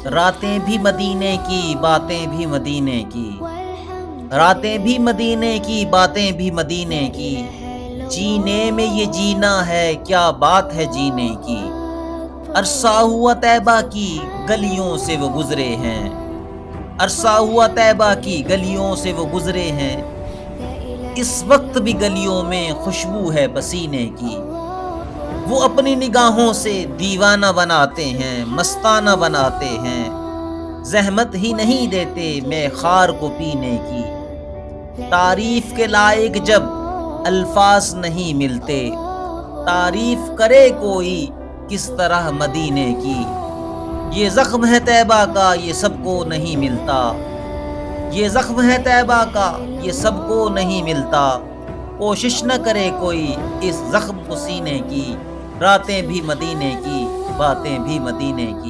रातें भी मदीने की, बातें भी मदीने की, रातें भी मदीने की, बातें भी मदीने की, जीने में ये जीना है, क्या बात है जीने की। अरसा हुआ तैबा की गलियों से वो गुज़रे हैं, अरसा हुआ तैबा की गलियों से वो गुज़रे हैं, इस वक़्त भी गलियों में खुशबू है पसीने की। वो अपनी निगाहों से दीवाना बनाते हैं, मस्ताना बनाते हैं, ज़हमत ही नहीं देते मैं ख़ार को पीने की। तारीफ़ के लायक जब अल्फ़ाज़ नहीं मिलते, तारीफ़ करे कोई किस तरह मदीने की। ये ज़ख्म है तैबा का ये सबको नहीं मिलता, ये ज़ख्म है तैबा का ये सबको नहीं मिलता। कोशिश न करे कोई इस ज़ख्म को सीने की, रातें भी मदीने की, बातें भी मदीने की।